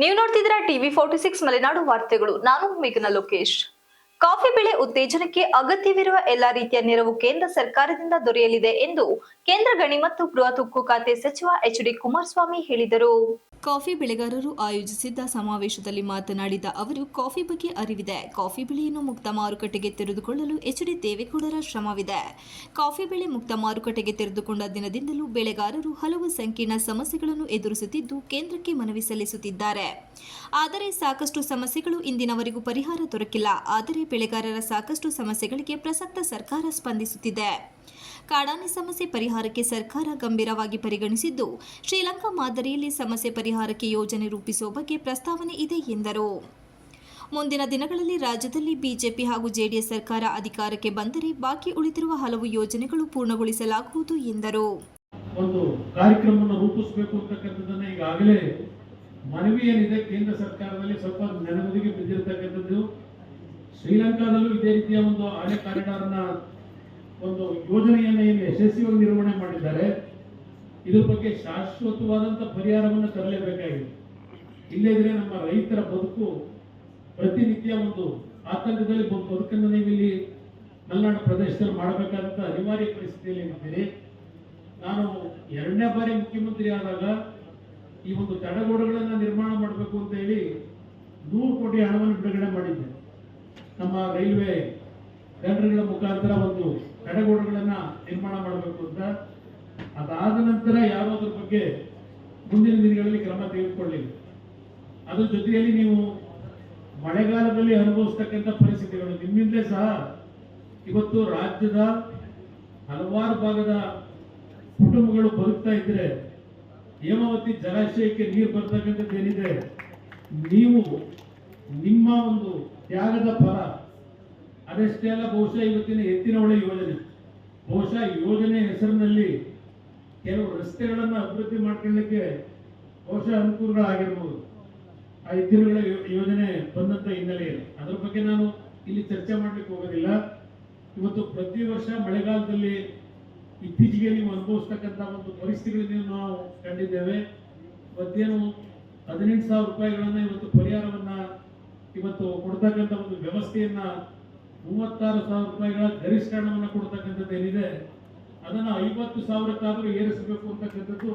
ನೀವು ನೋಡ್ತಿದ್ದೀರಾ ಟಿವಿ 46 ಮಲೆನಾಡು ವಾರ್ತೆಗಳು. ನಾನು ಮೇಘನಾ ಲೋಕೇಶ್. ಕಾಫಿ ಬೆಳೆ ಉತ್ತೇಜನಕ್ಕೆ ಅಗತ್ಯವಿರುವ ಎಲ್ಲಾ ರೀತಿಯ ನೆರವು ಕೇಂದ್ರ ಸರ್ಕಾರದಿಂದ ದೊರೆಯಲಿದೆ ಎಂದು ಕೇಂದ್ರ ಗಣಿ ಮತ್ತು ಬೃಹತ್ ಉಕ್ಕು ಖಾತೆ ಸಚಿವ ಎಚ್.ಡಿ. ಕುಮಾರಸ್ವಾಮಿ ಹೇಳಿದರು. ಕಾಫಿ ಬೆಳೆಗಾರರು ಆಯೋಜಿಸಿದ್ದ ಸಮಾವೇಶದಲ್ಲಿ ಮಾತನಾಡಿದ ಅವರು, ಕಾಫಿ ಬಗ್ಗೆ ಅರಿವಿದೆ. ಕಾಫಿ ಬೆಳೆಯನ್ನು ಮುಕ್ತ ಮಾರುಕಟ್ಟೆಗೆ ತೆರೆದುಕೊಳ್ಳಲು ಎಚ್.ಡಿ. ದೇವೇಗೌಡರ ಶ್ರಮವಿದೆ. ಕಾಫಿ ಬೆಳೆ ಮುಕ್ತ ಮಾರುಕಟ್ಟೆಗೆ ತೆರೆದುಕೊಂಡ ದಿನದಿಂದಲೂ ಬೆಳೆಗಾರರು ಹಲವು ಸಂಕೀರ್ಣ ಸಮಸ್ಯೆಗಳನ್ನು ಎದುರಿಸುತ್ತಿದ್ದು ಕೇಂದ್ರಕ್ಕೆ ಮನವಿ ಸಲ್ಲಿಸುತ್ತಿದ್ದಾರೆ. ಆದರೆ ಸಾಕಷ್ಟು ಸಮಸ್ಯೆಗಳು ಇಂದಿನವರೆಗೂ ಪರಿಹಾರ ದೊರಕಿಲ್ಲ. ಆದರೆ ಬೆಳೆಗಾರರ ಸಾಕಷ್ಟು ಸಮಸ್ಯೆಗಳಿಗೆ ಪ್ರಸಕ್ತ ಸರ್ಕಾರ ಸ್ಪಂದಿಸುತ್ತಿದೆ. ಕಾಡಾನೆ ಸಮಸ್ಯೆ ಪರಿಹಾರಕ್ಕೆ ಸರ್ಕಾರ ಗಂಭೀರವಾಗಿ ಪರಿಗಣಿಸಿದ್ದು, ಶ್ರೀಲಂಕಾ ಮಾದರಿಯಲ್ಲಿ ಸಮಸ್ಯೆ ಪರಿಹಾರಕ್ಕೆ ಯೋಜನೆ ರೂಪಿಸುವ ಬಗ್ಗೆ ಪ್ರಸ್ತಾವನೆ ಇದೆ ಎಂದರು. ಮುಂದಿನ ದಿನಗಳಲ್ಲಿ ರಾಜ್ಯದಲ್ಲಿ ಬಿಜೆಪಿ ಹಾಗೂ ಜೆಡಿಎಸ್ ಸರ್ಕಾರ ಅಧಿಕಾರಕ್ಕೆ ಬಂದರೆ ಬಾಕಿ ಉಳಿದಿರುವ ಹಲವು ಯೋಜನೆಗಳು ಪೂರ್ಣಗೊಳಿಸಲಾಗುವುದು ಎಂದರು. ಒಂದು ಕಾರ್ಯಕ್ರಮವನ್ನು ರೂಪಿಸಬೇಕು ಅಂತಕ್ಕಂಥದ್ದನ್ನ ಈಗಾಗಲೇ ಮನವಿ ಏನಿದೆ ಕೇಂದ್ರ ಸರ್ಕಾರದಲ್ಲಿ ಸ್ವಲ್ಪ ನೆನಗುದಿಗೆ ಬಿದ್ದಿರತಕ್ಕಂಥದ್ದು. ಶ್ರೀಲಂಕಾದಲ್ಲೂ ಇದೇ ರೀತಿಯ ಒಂದು ಆನೆ ಕಾರಿಡಾರ್ನ ಒಂದು ಯೋಜನೆಯನ್ನು ಏನು ಯಶಸ್ವಿಯಾಗಿ ನಿರ್ವಹಣೆ ಮಾಡಿದ್ದಾರೆ. ಇದ್ರ ಬಗ್ಗೆ ಶಾಶ್ವತವಾದಂಥ ಪರಿಹಾರವನ್ನು ತರಲೇಬೇಕಾಗಿದೆ. ಇಲ್ಲದಿದ್ರೆ ನಮ್ಮ ರೈತರ ಬದುಕು ಪ್ರತಿನಿತ್ಯ ಒಂದು ಆತಂಕದಲ್ಲಿ ಬದುಕನ್ನು ನೀವು ಇಲ್ಲಿ ಮಲೆನಾಡು ಪ್ರದೇಶದಲ್ಲಿ ಮಾಡಬೇಕಾದಂಥ ಅನಿವಾರ್ಯ ಪರಿಸ್ಥಿತಿಯಲ್ಲಿ ಇರ್ತೀರಿ. ನಾನು 2ನೇ ಬಾರಿ ಮುಖ್ಯಮಂತ್ರಿ ಆದಾಗ ಈ ಒಂದು ತಡೆಗೋಡೆಗಳನ್ನು ನಿರ್ಮಾಣ ಮಾಡಬೇಕು ಅಂತ ಹೇಳಿ 100 ಕೋಟಿ ಹಣವನ್ನು ಬಿಡುಗಡೆ ಮಾಡಿದ್ದೆ. ನಮ್ಮ ರೈಲ್ವೆ ಟೆಂಡರ್ಗಳ ಮುಖಾಂತರ ಒಂದು ತಡೆಗೋಡೆಗಳನ್ನು ನಿರ್ಮಾಣ ಮಾಡಬೇಕು ಅಂತ. ಅದಾದ ನಂತರ ಯಾರು ಅದ್ರ ಬಗ್ಗೆ ಮುಂದಿನ ದಿನಗಳಲ್ಲಿ ಕ್ರಮ ತೆಗೆದುಕೊಳ್ಳಿಲ್ಲ. ಅದ್ರ ಜೊತೆಯಲ್ಲಿ ನೀವು ಮಳೆಗಾಲದಲ್ಲಿ ಅನುಭವಿಸ್ತಕ್ಕಂಥ ಪರಿಸ್ಥಿತಿಗಳು ನಿಮ್ಮಿಂದಲೇ ಸಹ ಇವತ್ತು ರಾಜ್ಯದ ಹಲವಾರು ಭಾಗದ ಕುಟುಂಬಗಳು ಬದುಕ್ತಾ ಇದ್ರೆ, ಹೇಮಾವತಿ ಜಲಾಶಯಕ್ಕೆ ನೀರು ಬರ್ತಕ್ಕಂಥದ್ದು ಏನಿದೆ, ನೀವು ನಿಮ್ಮ ಒಂದು ತ್ಯಾಗದ ಫಲ ಅದಷ್ಟೇ ಅಲ್ಲ. ಬಹುಶಃ ಇವತ್ತಿನ ಎತ್ತಿನಹೊಳೆ ಯೋಜನೆ, ಬಹುಶಃ ಯೋಜನೆ ಹೆಸರಿನಲ್ಲಿ ಕೆಲವು ರಸ್ತೆಗಳನ್ನು ಅಭಿವೃದ್ಧಿ ಮಾಡ್ಕೊಳ್ಳಿಕ್ಕೆ ಬಹುಶಃ ಅನುಕೂಲಗಳಾಗಿರ್ಬೋದು. ಆ ಎತ್ತಿನಹೊಳೆ ಯೋಜನೆ ಬಂದಂತ ಹಿನ್ನೆಲೆಯಲ್ಲಿ ಅದ್ರ ಬಗ್ಗೆ ನಾನು ಇಲ್ಲಿ ಚರ್ಚೆ ಮಾಡ್ಲಿಕ್ಕೆ ಹೋಗೋದಿಲ್ಲ. ಇವತ್ತು ಪ್ರತಿ ವರ್ಷ ಮಳೆಗಾಲದಲ್ಲಿ ಇತ್ತೀಚೆಗೆ ನೀವು ಅನುಭವಿಸ್ತಕ್ಕಂಥ ಒಂದು ಪರಿಸ್ಥಿತಿಗಳನ್ನು ನಾವು ಕಂಡಿದ್ದೇವೆ. ಇವತ್ತೇನು 18,000 ರೂಪಾಯಿಗಳನ್ನ ಇವತ್ತು ಪರಿಹಾರವನ್ನ ಇವತ್ತು ಕೊಡ್ತಕ್ಕಂಥ ಒಂದು ವ್ಯವಸ್ಥೆಯನ್ನ 36,000 ರೂಪಾಯಿಗಳ ಗರಿಷ್ಠ ಹಣವನ್ನು ಕೊಡ್ತಕ್ಕಂಥದ್ದು ಏನಿದೆ ಅದನ್ನ 50,000ಕ್ಕಾದ್ರೂ ಏರಿಸಬೇಕು ಅಂತಕ್ಕಂಥದ್ದು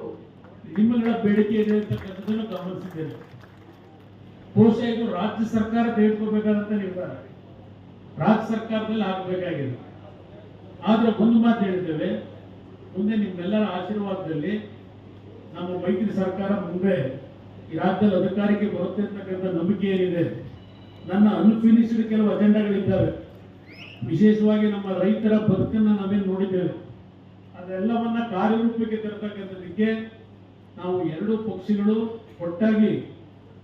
ನಿಮ್ಮಗಳ ಬೇಡಿಕೆ ಇದೆ ಅಂತಕ್ಕಂಥದ್ದನ್ನು ಗಮನಿಸಿದ್ದೇನೆ. ಬಹುಶಃ ಇದು ರಾಜ್ಯ ಸರ್ಕಾರ ತೆಗೆದುಕೋಬೇಕಾದಂತ ನಿರ್ಧಾರ, ರಾಜ್ಯ ಸರ್ಕಾರದಲ್ಲಿ ಆಗಬೇಕಾಗಿದೆ. ಆದ್ರೆ ಒಂದು ಮಾತು ಹೇಳಿದ್ದೇವೆ, ಮುಂದೆ ನಿಮ್ಮೆಲ್ಲರ ಆಶೀರ್ವಾದದಲ್ಲಿ ನಮ್ಮ ಮೈತ್ರಿ ಸರ್ಕಾರ ಮುಂದೆ ಈ ರಾಜ್ಯದ ಅಧಿಕಾರಕ್ಕೆ ಬರುತ್ತೆ ಅಂತಕ್ಕಂಥ ನಂಬಿಕೆ ಏನಿದೆ. ನನ್ನ ಅನ್ಫಿನಿಶ್ಡ್ ಕೆಲವು ಅಜೆಂಡಾಗಳಿದ್ದಾವೆ. ವಿಶೇಷವಾಗಿ ನಮ್ಮ ರೈತರ ಬದುಕನ್ನು ನಾವೇನು ನೋಡಿದ್ದೇವೆ, ಅದೆಲ್ಲವನ್ನ ಕಾರ್ಯರೂಪಕ್ಕೆ ತರತಕ್ಕಂಥದಕ್ಕೆ ನಾವು ಎರಡೂ ಪಕ್ಷಗಳು ಒಟ್ಟಾಗಿ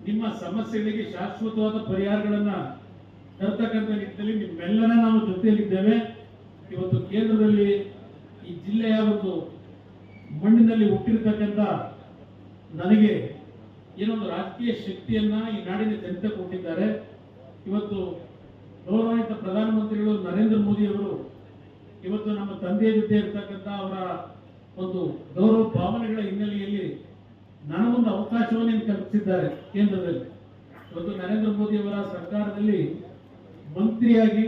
ನಿಮ್ಮ ಸಮಸ್ಯೆಗಳಿಗೆ ಶಾಶ್ವತವಾದ ಪರಿಹಾರಗಳನ್ನ ತರತಕ್ಕಂಥ ನಿಟ್ಟಿನಲ್ಲಿ ನಿಮ್ಮೆಲ್ಲರ ನಾವು ಜೊತೆಯಲ್ಲಿದ್ದೇವೆ. ಇವತ್ತು ಕೇಂದ್ರದಲ್ಲಿ ಈ ಜಿಲ್ಲೆಯ ಒಂದು ಮಣ್ಣಿನಲ್ಲಿ ಹುಟ್ಟಿರ್ತಕ್ಕಂಥ ನನಗೆ ಏನೊಂದು ರಾಜಕೀಯ ಶಕ್ತಿಯನ್ನ ಈ ನಾಡಿನ ಜನತೆ ಕೊಟ್ಟಿದ್ದಾರೆ. ಇವತ್ತು ಗೌರವಾನ್ವಿತ ಪ್ರಧಾನಮಂತ್ರಿಗಳು ನರೇಂದ್ರ ಮೋದಿ ಅವರು ಇವತ್ತು ನಮ್ಮ ತಂದೆಯ ಜೊತೆ ಇರ್ತಕ್ಕಂಥ ಅವರ ಒಂದು ಗೌರವ ಭಾವನೆಗಳ ಹಿನ್ನೆಲೆಯಲ್ಲಿ ನನಗೊಂದು ಅವಕಾಶವನ್ನು ಕಲ್ಪಿಸಿದ್ದಾರೆ ಕೇಂದ್ರದಲ್ಲಿ. ಇವತ್ತು ನರೇಂದ್ರ ಮೋದಿ ಅವರ ಸರ್ಕಾರದಲ್ಲಿ ಮಂತ್ರಿಯಾಗಿ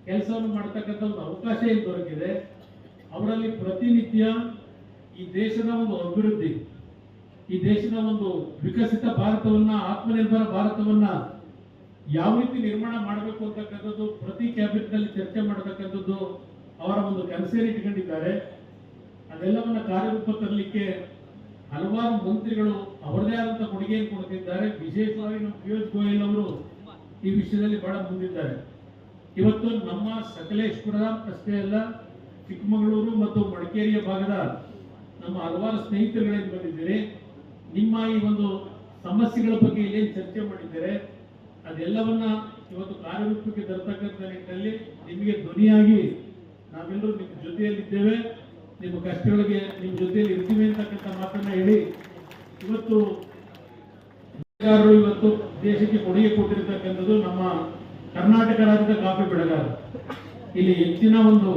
ಕೆಲಸವನ್ನು ಮಾಡತಕ್ಕಂಥ ಒಂದು ಅವಕಾಶ ಏನು ದೊರಕಿದೆ. ಅವರಲ್ಲಿ ಪ್ರತಿನಿತ್ಯ ಈ ದೇಶದ ಒಂದು ಅಭಿವೃದ್ಧಿ, ಈ ದೇಶದ ಒಂದು ವಿಕಸಿತ ಭಾರತವನ್ನ, ಆತ್ಮನಿರ್ಭರ ಭಾರತವನ್ನ ಯಾವ ರೀತಿ ನಿರ್ಮಾಣ ಮಾಡಬೇಕು ಅಂತಕ್ಕಂಥದ್ದು ಪ್ರತಿ ಕ್ಯಾಬಿನೆಟ್ ನಲ್ಲಿ ಚರ್ಚೆ ಮಾಡತಕ್ಕಂಥದ್ದು ಅವರ ಒಂದು ಕನಸೇರಿ ಇಟ್ಕೊಂಡಿದ್ದಾರೆ. ಅದೆಲ್ಲವನ್ನ ಕಾರ್ಯರೂಪ ತರಲಿಕ್ಕೆ ಹಲವಾರು ಮಂತ್ರಿಗಳು ಅವರದೇ ಆದಂತಹ ಕೊಡುಗೆಯನ್ನು ಕೊಡ್ತಿದ್ದಾರೆ. ವಿಶೇಷವಾಗಿ ನಮ್ಮ ಪಿಯೂಷ್ ಗೋಯಲ್ ಅವರು ಈ ವಿಷಯದಲ್ಲಿ ಬಹಳ ಮುಂದಿದ್ದಾರೆ. ಇವತ್ತು ನಮ್ಮ ಸಕಲೇಶ್ಪುರ ಅಷ್ಟೇ ಅಲ್ಲ, ಚಿಕ್ಕಮಗಳೂರು ಮತ್ತು ಮಡಿಕೇರಿಯ ಭಾಗದ ನಮ್ಮ ಹಲವಾರು ಸ್ನೇಹಿತರುಗಳೇನು ಬಂದಿದ್ದೀರಿ, ನಿಮ್ಮ ಈ ಒಂದು ಸಮಸ್ಯೆಗಳ ಬಗ್ಗೆ ಏನೇನು ಚರ್ಚೆ ಮಾಡಿದ್ದಾರೆ ಅದೆಲ್ಲವನ್ನ ಇವತ್ತು ಕಾರ್ಯರೂಪಕ್ಕೆ ತರತಕ್ಕಂಥ ನಿಟ್ಟಿನಲ್ಲಿ ನಿಮಗೆ ಧ್ವನಿಯಾಗಿ ನಾವೆಲ್ಲರೂ ನಿಮ್ಮ ಜೊತೆಯಲ್ಲಿದ್ದೇವೆ, ನಿಮ್ಮ ಕಷ್ಟಗಳಿಗೆ ನಿಮ್ಮ ಜೊತೆಯಲ್ಲಿ ಇರ್ತೀವಿ ಅಂತಕ್ಕಂಥ ಮಾತನ್ನ ಹೇಳಿ ಇವತ್ತು ಇವತ್ತು ದೇಶಕ್ಕೆ ಕೊಡುಗೆ ಕೊಟ್ಟಿರ್ತಕ್ಕಂಥದ್ದು ನಮ್ಮ ಕರ್ನಾಟಕ ರಾಜ್ಯದ ಕಾಫಿ ಬೆಳೆಗಾರರು. ಇಲ್ಲಿ ಹೆಚ್ಚಿನ ಒಂದು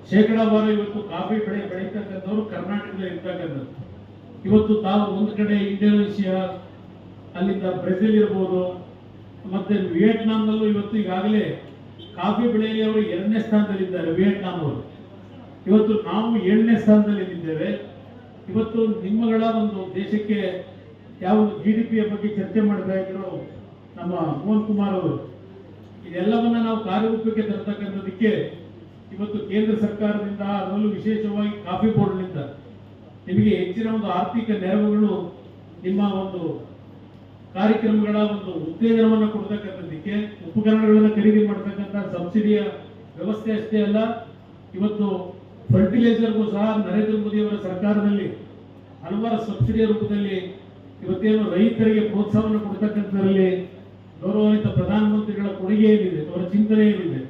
ಶೇಕಡಾವಾರು ಇವತ್ತು ಕಾಫಿ ಬೆಳೀತಕ್ಕಂಥವ್ರು ಕರ್ನಾಟಕದಲ್ಲಿ ಇರ್ತಕ್ಕಂಥದ್ದು. ಇವತ್ತು ತಾವು ಒಂದು ಕಡೆ ಇಂಡೋನೇಷಿಯಾ ಅಲ್ಲಿಂದ ಬ್ರೆಜಿಲ್ ಇರ್ಬೋದು, ಮತ್ತೆ ವಿಯೆಟ್ನಾಂನಲ್ಲೂ ಇವತ್ತು ಈಗಾಗಲೇ ಕಾಫಿ ಬೆಳೆಯಲ್ಲಿ ಅವರು 2ನೇ ಸ್ಥಾನದಲ್ಲಿದ್ದಾರೆ ವಿಯೆಟ್ನಾಂ ಅವರು. ಇವತ್ತು ನಾವು 7ನೇ ಸ್ಥಾನದಲ್ಲಿ ಇದ್ದೇವೆ. ಇವತ್ತು ನಿಮ್ಮಗಳ ಒಂದು ದೇಶಕ್ಕೆ ಯಾವ GDP ಬಗ್ಗೆ ಚರ್ಚೆ ಮಾಡ್ತಾ ಇದ್ರು ನಮ್ಮ ಮೋಹನ್ ಕುಮಾರ್ ಅವರು, ಇದೆಲ್ಲವನ್ನ ನಾವು ಕಾರ್ಯರೂಪಕ್ಕೆ ತರತಕ್ಕಂಥದಕ್ಕೆ ಇವತ್ತು ಕೇಂದ್ರ ಸರ್ಕಾರದಿಂದ, ಅದರಲ್ಲೂ ವಿಶೇಷವಾಗಿ ಕಾಫಿ ಬೋರ್ಡ್ನಿಂದ ನಿಮಗೆ ಹೆಚ್ಚಿನ ಒಂದು ಆರ್ಥಿಕ ನೆರವುಗಳು, ನಿಮ್ಮ ಒಂದು ಕಾರ್ಯಕ್ರಮಗಳ ಒಂದು ಉತ್ತೇಜನವನ್ನು ಕೊಡ್ತಕ್ಕಂಥದ್ದಕ್ಕೆ ಉಪಕರಣಗಳನ್ನು ಖರೀದಿ ಮಾಡ್ತಕ್ಕಂಥ ಸಬ್ಸಿಡಿಯ ವ್ಯವಸ್ಥೆ ಅಷ್ಟೇ ಅಲ್ಲ, ಇವತ್ತು ಫರ್ಟಿಲೈಸರ್ಗೂ ಸಹ ನರೇಂದ್ರ ಮೋದಿ ಅವರ ಸರ್ಕಾರದಲ್ಲಿ ಹಲವಾರು ಸಬ್ಸಿಡಿಯ ರೂಪದಲ್ಲಿ ಇವತ್ತೇನು ರೈತರಿಗೆ ಪ್ರೋತ್ಸಾಹವನ್ನು ಕೊಡ್ತಕ್ಕಂಥದ್ರಲ್ಲಿ ಗೌರವಾನ್ವಿತ ಪ್ರಧಾನಮಂತ್ರಿಗಳ ಕೊಡುಗೆ ಏನಿದೆ, ಅವರ ಚಿಂತನೆ ಏನಿದೆ,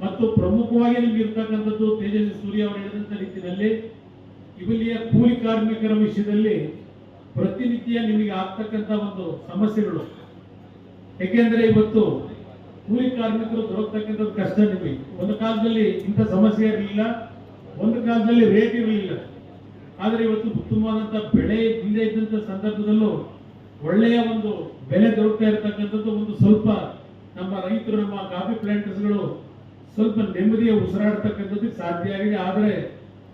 ಮತ್ತು ಪ್ರಮುಖವಾಗಿ ನಿಮ್ಗೆ ಇರ್ತಕ್ಕಂಥದ್ದು ತೇಜಸ್ವಿ ಸೂರ್ಯ ಅವರು ಹೇಳಿದಂಥ ರೀತಿಯಲ್ಲಿ ಇಲ್ಲಿಯ ಕೂಲಿ ಕಾರ್ಮಿಕರ ವಿಷಯದಲ್ಲಿ ಪ್ರತಿನಿತ್ಯ ನಿಮಗೆ ಆಗ್ತಕ್ಕಂಥ ಒಂದು ಸಮಸ್ಯೆಗಳು. ಯಾಕೆಂದ್ರೆ ಇವತ್ತು ಕೂಲಿ ಕಾರ್ಮಿಕರು ದೊರಕತಕ್ಕಂಥದ್ದು ಕಷ್ಟ. ನಿಮಗೆ ಒಂದು ಕಾಲದಲ್ಲಿ ಇಂಥ ಸಮಸ್ಯೆ ಇರಲಿಲ್ಲ, ಒಂದು ಕಾಲದಲ್ಲಿ ರೇಟ್ ಇರಲಿಲ್ಲ. ಆದರೆ ಇವತ್ತು ಉತ್ತಮವಾದಂಥ ಬೆಳೆ ಇಲ್ಲದೆ ಇದ್ದಂಥ ಸಂದರ್ಭದಲ್ಲೂ ಒಳ್ಳೆಯ ಒಂದು ಬೆಲೆ ದೊರಕ್ತಾ ಇರತಕ್ಕಂಥದ್ದು ಒಂದು ಸ್ವಲ್ಪ ನಮ್ಮ ರೈತರು, ನಮ್ಮ ಕಾಫಿ ಪ್ಲಾಂಟರ್ಸ್ಗಳು ಸ್ವಲ್ಪ ನೆಮ್ಮದಿಯ ಉಸಿರಾಡ್ತಕ್ಕಂಥದ್ದಕ್ಕೆ ಸಾಧ್ಯ ಆಗಿದೆ. ಆದರೆ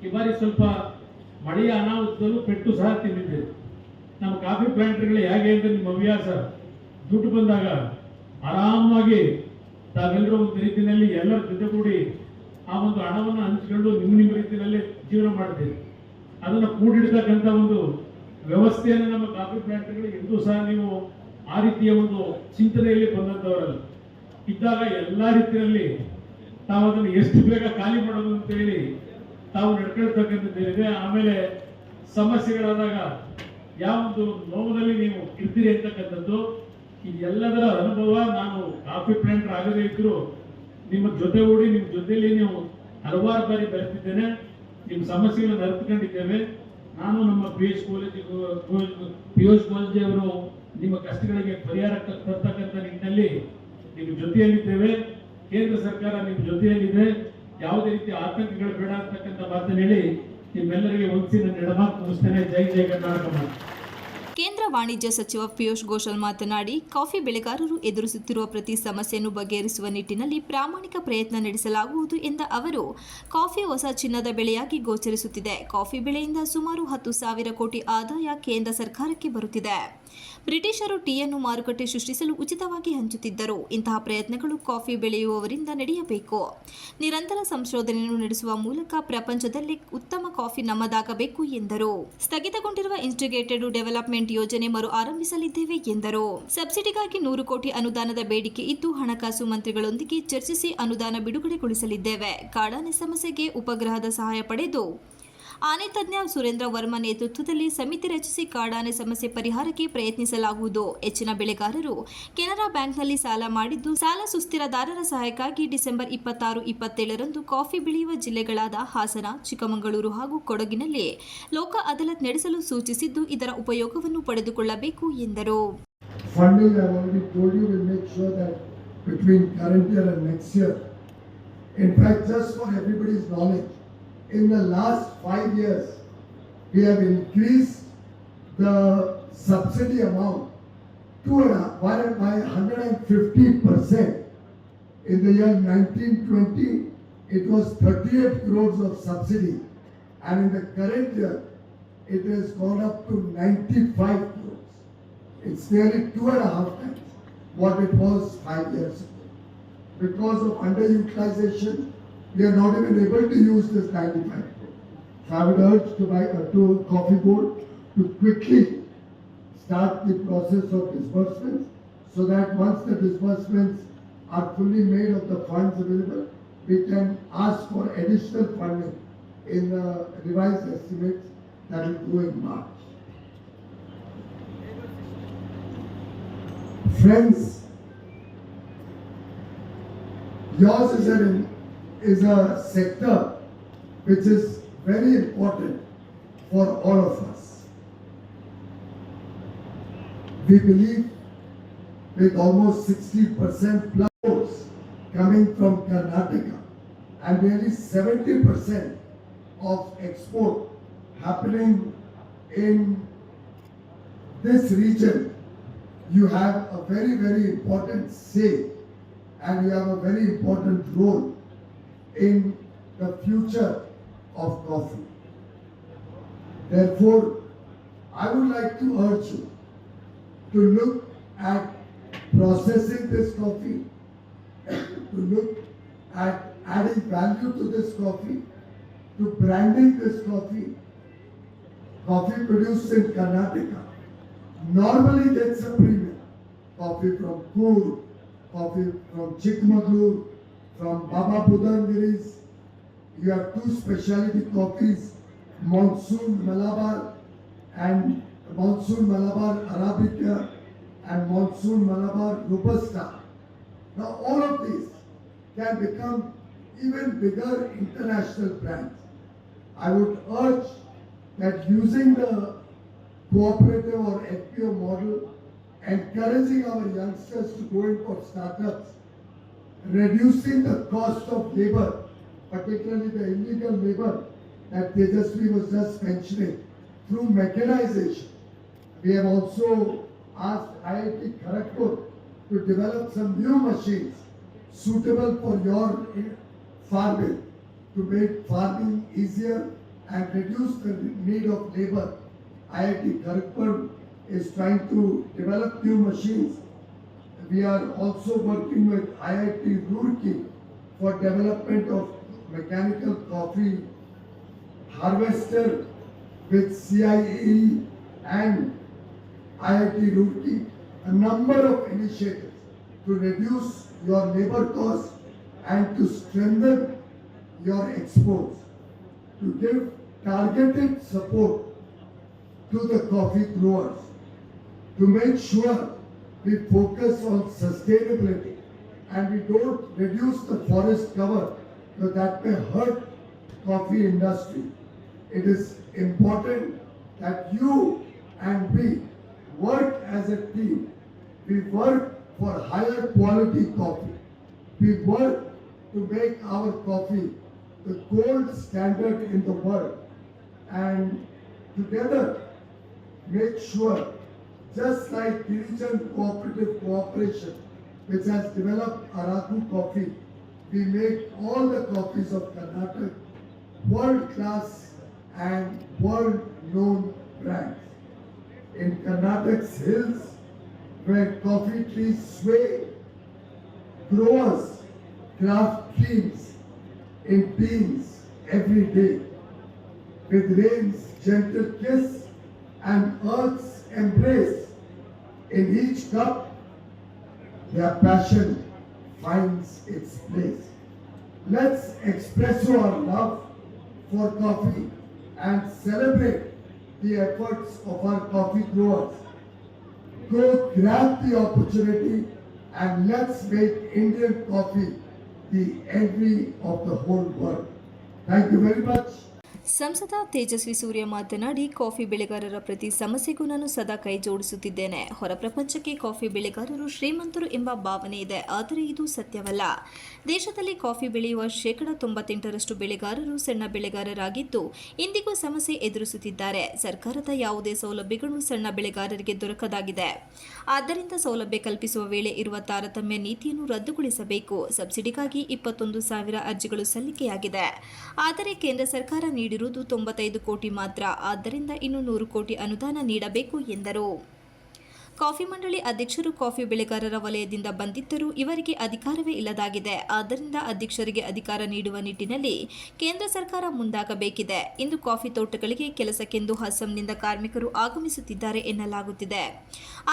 ಈ ಬಾರಿ ಸ್ವಲ್ಪ ಮಳೆಯ ಅನಾಹುತದಲ್ಲೂ ಪೆಟ್ಟು ಸಹ ತಿಂದಿದ್ದೇವೆ. ನಮ್ಮ ಕಾಫಿ ಪ್ಲಾಂಟರ್ಗಳು ಹೇಗೆ ಅಂದ್ರೆ, ನಿಮ್ಮ ಹವ್ಯಾಸ ದುಡ್ಡು ಬಂದಾಗ ಆರಾಮಾಗಿ ತಾವೆಲ್ಲರೂ ಒಂದು ರೀತಿಯಲ್ಲಿ ಎಲ್ಲರ ಜೊತೆಗೂಡಿ ಆ ಒಂದು ಹಣವನ್ನು ಹಂಚಿಕೊಂಡು ನಿಮ್ಮ ರೀತಿಯಲ್ಲಿ ಜೀವನ ಮಾಡ್ತೀವಿ. ಅದನ್ನು ಕೂಡಿಡ್ತಕ್ಕಂಥ ಒಂದು ವ್ಯವಸ್ಥೆಯನ್ನು ನಮ್ಮ ಕಾಫಿ ಪ್ಲಾಂಟ್ಗಳು ಎಂದೂ ಸಹ ನೀವು ಆ ರೀತಿಯ ಒಂದು ಚಿಂತನೆಯಲ್ಲಿ ಬಂದಂಥವರಲ್ಲ. ಇದ್ದಾಗ ಎಲ್ಲ ರೀತಿಯಲ್ಲಿ ತಾವು ಅದನ್ನು ಎಷ್ಟು ಬೇಗ ಖಾಲಿ ಮಾಡೋದು ಅಂತ ಹೇಳಿ ತಾವು ನಡ್ಕೊಳ್ತಕ್ಕಂಥದ್ದೇನಿದೆ. ಆಮೇಲೆ ಸಮಸ್ಯೆಗಳಾದಾಗ ಯಾವ ಒಂದು ನೋವಿನಲ್ಲಿ ನೀವು ಇರ್ತೀರಿ ಅಂತಕ್ಕಂಥದ್ದು, ಇದೆಲ್ಲದರ ಅನುಭವ ನಾನು ಕಾಫಿ ಪ್ಲಾಂಟರ್ ಆಗದೇ ಇದ್ರು ನಿಮ್ಮ ಜೊತೆಗೂಡಿ ನಿಮ್ಮ ಜೊತೆಯಲ್ಲಿ ನೀವು ಹಲವಾರು ಬಾರಿ ಬೆರೆತಿದ್ದೇನೆ, ನಿಮ್ಮ ಸಮಸ್ಯೆಗಳನ್ನು ಅರ್ಥಕೊಂಡಿದ್ದೇವೆ. ನಾನು ನಮ್ಮ ಪಿಯೂಷ್ ಗೋಯಲ್ ಅವರು ನಿಮ್ಮ ಕಷ್ಟಗಳಿಗೆ ಪರಿಹಾರ ತರ್ತಕ್ಕಂಥ ನಿಟ್ಟಿನಲ್ಲಿ ನಿಮ್ಮ ಜೊತೆಯಲ್ಲಿದ್ದೇವೆ. ಕೇಂದ್ರ ಸರ್ಕಾರ ನಿಮ್ಮ ಜೊತೆಯಲ್ಲಿದೆ. ಯಾವುದೇ ರೀತಿಯ ಆತಂಕಗಳು ಬೇಡ ಅಂತಕ್ಕಂಥ ಮಾತನ್ನು ಹೇಳಿ ನಿಮ್ಮೆಲ್ಲರಿಗೆ ಒಂದ್ಸಿ ನನ್ನ ಎಡಮಾತು ಮುಗಿಸ್ತೇನೆ. ಜೈ ಜೈ ಕರ್ನಾಟಕ. ಕೇಂದ್ರ ವಾಣಿಜ್ಯ ಸಚಿವ ಪಿಯೂಷ್ ಗೋಯಲ್ ಮಾತನಾಡಿ, ಕಾಫಿ ಬೆಳೆಗಾರರು ಎದುರಿಸುತ್ತಿರುವ ಪ್ರತಿ ಸಮಸ್ಯೆಯನ್ನು ಬಗೆಹರಿಸುವ ನಿಟ್ಟಿನಲ್ಲಿ ಪ್ರಾಮಾಣಿಕ ಪ್ರಯತ್ನ ನಡೆಸಲಾಗುವುದು ಎಂದ ಅವರು, ಕಾಫಿ ಹೊಸ ಚಿನ್ನದ ಬೆಳೆಯಾಗಿ ಗೋಚರಿಸುತ್ತಿದೆ. ಕಾಫಿ ಬೆಳೆಯಿಂದ ಸುಮಾರು 10,000 ಕೋಟಿ ಆದಾಯ ಕೇಂದ್ರ ಸರ್ಕಾರಕ್ಕೆ ಬರುತ್ತಿದೆ. ಬ್ರಿಟಿಷರು ಟೀಯನ್ನು ಮಾರುಕಟ್ಟೆ ಸೃಷ್ಟಿಸಲು ಉಚಿತವಾಗಿ ಹಂಚುತ್ತಿದ್ದರು. ಇಂತಹ ಪ್ರಯತ್ನಗಳು ಕಾಫಿ ಬೆಳೆಯುವವರಿಂದ ನಡೆಯಬೇಕು. ನಿರಂತರ ಸಂಶೋಧನೆಯನ್ನು ನಡೆಸುವ ಮೂಲಕ ಪ್ರಪಂಚದಲ್ಲೇ ಉತ್ತಮ ಕಾಫಿ ನಮ್ಮದಾಗಬೇಕು ಎಂದರು. ಸ್ಥಗಿತಗೊಂಡಿರುವ ಇಂಟಿಗ್ರೇಟೆಡ್ ಡೆವಲಪ್ಮೆಂಟ್ ಯೋಜನೆ ಮರು ಆರಂಭಿಸಲಿದ್ದೇವೆ ಎಂದರು. ಸಬ್ಸಿಡಿಗಾಗಿ 100 ಕೋಟಿ ಅನುದಾನದ ಬೇಡಿಕೆ ಇದ್ದು, ಹಣಕಾಸು ಮಂತ್ರಿಗಳೊಂದಿಗೆ ಚರ್ಚಿಸಿ ಅನುದಾನ ಬಿಡುಗಡೆಗೊಳಿಸಲಿದ್ದೇವೆ. ಕಾಡಾನೆ ಸಮಸ್ಯೆಗೆ ಉಪಗ್ರಹದ ಸಹಾಯ ಪಡೆದು ಆನೆ ತಜ್ಞ ಸುರೇಂದ್ರ ವರ್ಮಾ ನೇತೃತ್ವದಲ್ಲಿ ಸಮಿತಿ ರಚಿಸಿ ಕಾಡಾನೆ ಸಮಸ್ಯೆ ಪರಿಹಾರಕ್ಕೆ ಪ್ರಯತ್ನಿಸಲಾಗುವುದು. ಹೆಚ್ಚಿನ ಬೆಳೆಗಾರರು ಕೆನರಾ ಬ್ಯಾಂಕ್ನಲ್ಲಿ ಸಾಲ ಮಾಡಿದ್ದು, ಸಾಲ ಸುಸ್ತಿರದಾರರ ಸಹಾಯಕ್ಕಾಗಿ ಡಿಸೆಂಬರ್ 26, 27ರಂದು ಕಾಫಿ ಬೆಳೆಯುವ ಜಿಲ್ಲೆಗಳಾದ ಹಾಸನ, ಚಿಕ್ಕಮಗಳೂರು ಹಾಗೂ ಕೊಡಗಿನಲ್ಲಿ ಲೋಕ ಅದಾಲತ್ ನಡೆಸಲು ಸೂಚಿಸಿದ್ದು, ಇದರ ಉಪಯೋಗವನ್ನು ಪಡೆದುಕೊಳ್ಳಬೇಕು ಎಂದರು. Funding, I already told you, will make sure that between current year and next year. In fact, just for everybody's knowledge, in the last 5 years, we have increased the subsidy amount by 150%. In the year 1920, it was 38 crores of subsidy, and in the current year, it has gone up to 95 crores. It's nearly 2.5 times what it was 5 years ago. Because of underutilization, we are not even able to use this 95 crore. So I would urge to Coffee Board to quickly start the process of disbursements, so that once the disbursements are fully made of the funds available, we can ask for additional funding in the revised estimates that will go in March. Friends, yours is a sector which is very important for all of us. We believe with almost 60% plus coming from Karnataka and nearly 70% of export happening in this region you have a very, very important say and you have a very important role in the future of coffee. Therefore, I would like to urge you to look at processing this coffee, to look at adding value to this coffee, to branding this coffee. Coffee produced in Karnataka normally gets a premium. Coffee from Coorg, coffee from Chikmagalur, from Baba Budangiris. You have two specialty coffees, Monsoon Malabar and Monsoon Malabar Arabica and Monsoon Malabar Robusta. Now all of these can become even bigger international brands. I would urge that using the cooperative or FPO model, encouraging our youngsters to go in for startups, reducing the cost of labor, particularly the illegal labor that Tejasvi was just mentioning, through mechanization. We have also asked IIT Kharagpur to develop some new machines suitable for your farming, to make farming easier and reduce the need of labor. IIT Kharagpur is trying to develop new machines. We are also working with IIT Roorkee for development of mechanical coffee harvester with CIE and IIT Roorkee, a number of initiatives to reduce your labor costs and to strengthen your exports, to give targeted support to the coffee growers, to make sure we focus on sustainability and we don't reduce the forest cover, because that may hurt coffee industry. It is important that you and we work as a team. We work for higher quality coffee. We work to make our coffee the gold standard in the world, and together make sure, just like Girijan Cooperative Cooperation, which has developed Araku coffee, we make all the coffees of Karnataka world-class and world-known brands. In Karnataka's hills, where coffee trees sway, growers craft dreams in beans every day. With rain's gentle kiss and earth's embrace, in each cup, their passion finds its place. Let's express our love for coffee and celebrate the efforts of our coffee growers. Go grab the opportunity and let's make Indian coffee the envy of the whole world. Thank you very much. ಸಂಸದ ತೇಜಸ್ವಿ ಸೂರ್ಯ ಮಾತನಾಡಿ, coffee ಬೆಳೆಗಾರರ ಪ್ರತಿ ಸಮಸ್ಯೆಗೂ ನಾನು ಸದಾ ಕೈ ಜೋಡಿಸುತ್ತಿದ್ದೇನೆ. ಹೊರ ಪ್ರಪಂಚಕ್ಕೆ coffee ಬೆಳೆಗಾರರು ಶ್ರೀಮಂತರು ಎಂಬ ಭಾವನೆ ಇದೆ, ಆದರೆ ಇದು ಸತ್ಯವಲ್ಲ. ದೇಶದಲ್ಲಿ ಕಾಫಿ ಬೆಳೆಯುವ 98% ಬೆಳೆಗಾರರು ಸಣ್ಣ ಬೆಳೆಗಾರರಾಗಿದ್ದು ಇಂದಿಗೂ ಸಮಸ್ಯೆ ಎದುರಿಸುತ್ತಿದ್ದಾರೆ. ಸರ್ಕಾರದ ಯಾವುದೇ ಸೌಲಭ್ಯಗಳು ಸಣ್ಣ ಬೆಳೆಗಾರರಿಗೆ ದೊರಕದಾಗಿದೆ. ಆದ್ದರಿಂದ ಸೌಲಭ್ಯ ಕಲ್ಪಿಸುವ ವೇಳೆ ಇರುವ ತಾರತಮ್ಯ ನೀತಿಯನ್ನು ರದ್ದುಗೊಳಿಸಬೇಕು. ಸಬ್ಸಿಡಿಗಾಗಿ 21,000 ಅರ್ಜಿಗಳು ಸಲ್ಲಿಕೆಯಾಗಿದೆ. ಆದರೆ ಕೇಂದ್ರ ಸರ್ಕಾರ ನೀಡಿರುವುದು 95 ಕೋಟಿ ಮಾತ್ರ. ಆದ್ದರಿಂದ ಇನ್ನು 100 ಕೋಟಿ ಅನುದಾನ ನೀಡಬೇಕು ಎಂದರು. ಕಾಫಿ ಮಂಡಳಿ ಅಧ್ಯಕ್ಷರು ಕಾಫಿ ಬೆಳೆಗಾರರ ವಲಯದಿಂದ ಬಂದಿದ್ದರೂ ಇವರಿಗೆ ಅಧಿಕಾರವೇ ಇಲ್ಲದಾಗಿದೆ. ಆದ್ದರಿಂದ ಅಧ್ಯಕ್ಷರಿಗೆ ಅಧಿಕಾರ ನೀಡುವ ನಿಟ್ಟಿನಲ್ಲಿ ಕೇಂದ್ರ ಸರ್ಕಾರ ಮುಂದಾಗಬೇಕಿದೆ. ಇಂದು ಕಾಫಿ ತೋಟಗಳಿಗೆ ಕೆಲಸಕ್ಕೆಂದು ಅಸ್ಸಾಂನಿಂದ ಕಾರ್ಮಿಕರು ಆಗಮಿಸುತ್ತಿದ್ದಾರೆ ಎನ್ನಲಾಗುತ್ತಿದೆ.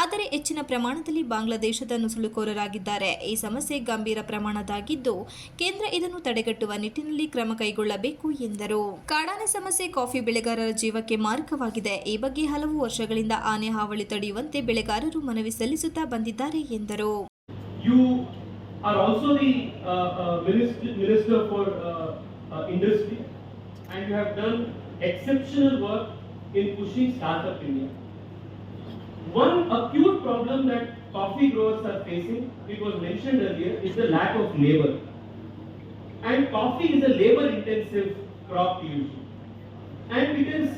ಆದರೆ ಹೆಚ್ಚಿನ ಪ್ರಮಾಣದಲ್ಲಿ ಬಾಂಗ್ಲಾದೇಶದ ನುಸುಳುಕೋರರಾಗಿದ್ದಾರೆ. ಈ ಸಮಸ್ಯೆ ಗಂಭೀರ ಪ್ರಮಾಣದಾಗಿದ್ದು ಕೇಂದ್ರ ಇದನ್ನು ತಡೆಗಟ್ಟುವ ನಿಟ್ಟಿನಲ್ಲಿ ಕ್ರಮ ಕೈಗೊಳ್ಳಬೇಕು ಎಂದರು. ಕಾಡಾನೆ ಸಮಸ್ಯೆ ಕಾಫಿ ಬೆಳೆಗಾರರ ಜೀವಕ್ಕೆ ಮಾರಕವಾಗಿದೆ. ಈ ಬಗ್ಗೆ ಹಲವು ವರ್ಷಗಳಿಂದ ಆನೆ ಹಾವಳಿ ತಡೆಯುವಂತೆ ಬೆಳೆಗಾರರು ಮನವಿ ಸಲ್ಲಿಸುತ್ತಾ ಬಂದಿದ್ದಾರೆ ಎಂದರು. You are also the minister for industry, and you have done exceptional work in pushing Startup India. One acute problem that coffee growers are facing, it was mentioned earlier, is the lack of labor. And coffee is a labor-intensive crop usually. And because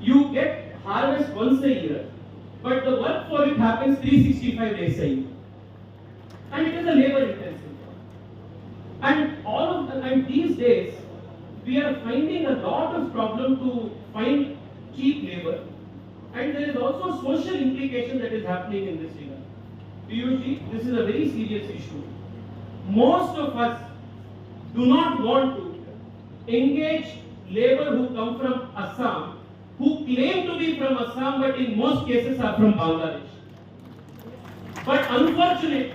you get harvest once a year, but the work for it happens 365 days a year. And it is a labor intensive job. And these days, we are finding a lot of problem to find cheap labor. And there is also social implication that is happening in this regard. PUG, this is a very serious issue. Most of us do not want to engage labor who come from Assam, who claim to be from Assam, but in most cases are from Bangladesh. But unfortunately,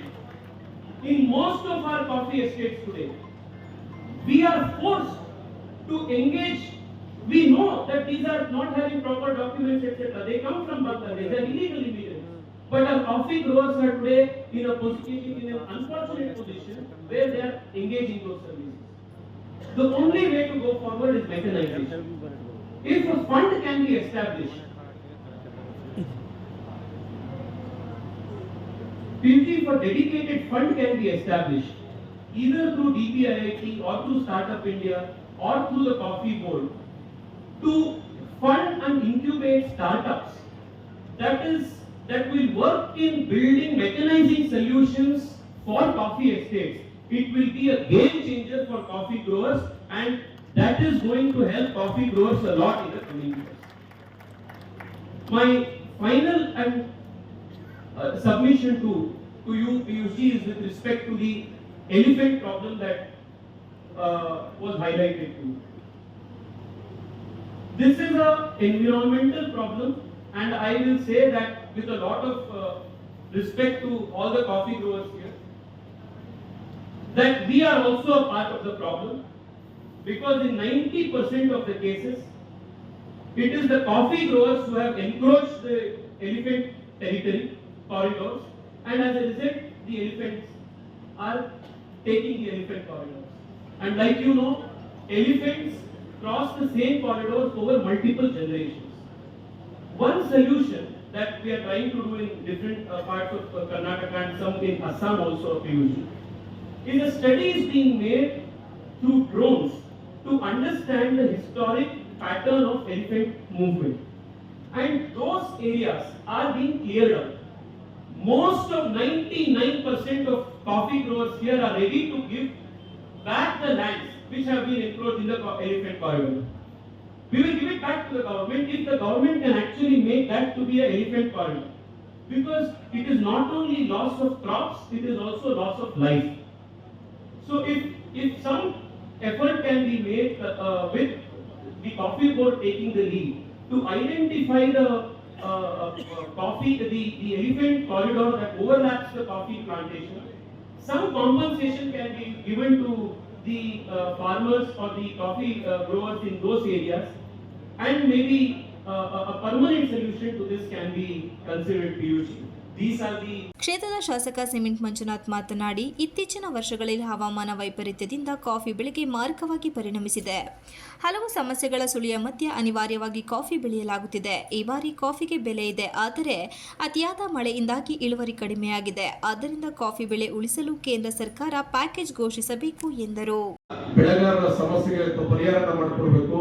in most of our coffee estates today, we are forced to engage. We know that these are not having proper documents, etc. They come from Bangladesh, they are illegal immigrants. But our coffee growers are today in an unfortunate position where they are engaging those services. The only way to go forward is mechanization. If a fund can be established, PUG for dedicated fund can be established, either through DPIIT or through Startup India or through the Coffee Board, to fund and incubate startups that will work in building mechanizing solutions for coffee estates. It will be a game changer for coffee growers, and that is going to help coffee growers a lot in the coming years. My final and submission to you, PUC, is with respect to the elephant problem that was highlighted to you. This is an environmental problem, and I will say that with a lot of respect to all the coffee growers here, that we are also a part of the problem, because in 90% of the cases, it is the coffee growers who have encroached the elephant territory corridors, and as a result, the elephants are taking the elephant corridors. And like you know, elephants cross the same corridors over multiple generations. One solution that we are trying to do in different parts of Karnataka and some in Assam also, PUG, is a study is being made through drones to understand the historic pattern of elephant movement. And those areas are being cleared out. Most of 99% of coffee growers here are ready to give back the lands which have been encroached in the elephant corridor. We will give it back to the government if the government can actually make that to be an elephant corridor. Because it is not only loss of crops, it is also loss of life. So if some effort can be made with the Coffee Board taking the lead to identify the elephant corridor that overlaps the coffee plantation, some compensation can be given to the farmers or the coffee growers in those areas, and maybe a permanent solution to this can be considered, PUG. These are the ಕ್ಷೇತ್ರದ ಶಾಸಕ cement Manjunath ಮಾತನಾಡಿ, ಇತ್ತೀಚಿನ ವರ್ಷಗಳಲ್ಲಿ ಹವಾಮಾನ ವೈಪರೀತ್ಯದಿಂದ coffee ಬೆಳೆಗೆ ಮಾರಕವಾಗಿ ಪರಿಣಮಿಸಿದೆ. ಹಲವು ಸಮಸ್ಯೆಗಳ ಸುಳಿಯ ಮಧ್ಯೆ ಅನಿವಾರ್ಯವಾಗಿ ಕಾಫಿ ಬೆಳೆಯಲಾಗುತ್ತಿದೆ. ಈ ಬಾರಿ ಕಾಫಿಗೆ ಬೆಲೆ ಇದೆ, ಆದರೆ ಅತಿಯಾದ ಮಳೆಯಿಂದಾಗಿ ಇಳುವರಿ ಕಡಿಮೆಯಾಗಿದೆ. ಆದ್ದರಿಂದ ಕಾಫಿ ಬೆಳೆ ಉಳಿಸಲು ಕೇಂದ್ರ ಸರ್ಕಾರ ಪ್ಯಾಕೇಜ್ ಘೋಷಿಸಬೇಕು ಎಂದರು. ಬೆಳೆಗಾರರ ಸಮಸ್ಯೆಗಳಿಗೆ ಪರಿಹಾರ ಮಾಡಿಕೊಡಬೇಕು.